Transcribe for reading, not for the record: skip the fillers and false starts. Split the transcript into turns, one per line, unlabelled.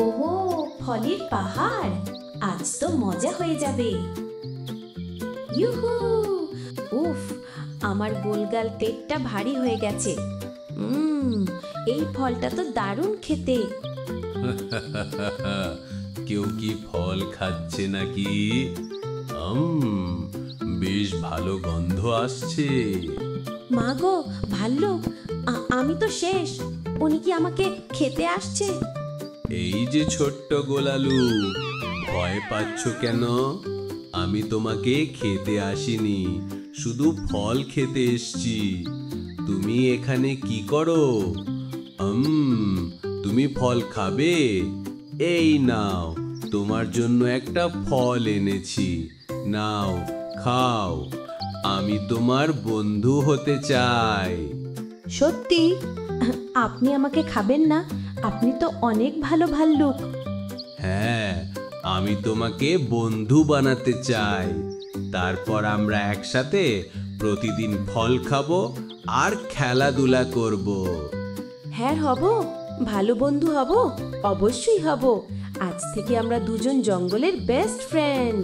ওহো, ফলের পাহাড়, আজ তো মজা হয়ে যাবে। ইউহু! উফ, আমার গোলগাল পেটটা ভারী হয়ে গেছে। এই ফলটা তো দারুণ খেতে।
কেউ কি ফল খাচ্ছে নাকি? বেশ ভালো গন্ধ আসছে।
মা গো, ভাল্লুক, আমি তো শেষ। উনি কি আমাকে খেতে আসছে?
এই যে ছোট্ট গোলালু, ভয় পাচ্ছ কেন? আমি তোমাকে খেতে আসিনি, শুধু ফল খেতে এসছি। তুমি এখানে কি করো? তুমি ফল খাবে? এই নাও, তোমার জন্য একটা ফল এনেছি, নাও খাও। আমি তোমার বন্ধু হতে চাই।
সত্যি? আপনি আমাকে খাবেন না? আপনি তো অনেক ভালো ভাল্লুক।
হ্যাঁ, আমি তোমাকে বন্ধু বানাতে চাই। তারপর আমরা একসাথে প্রতিদিন ফল খাবো আর খেলাধুলা করব।
হ্যাঁ, হব, ভালো বন্ধু হব, অবশ্যই হব। আজ থেকে আমরা দুজন জঙ্গলের বেস্ট ফ্রেন্ড।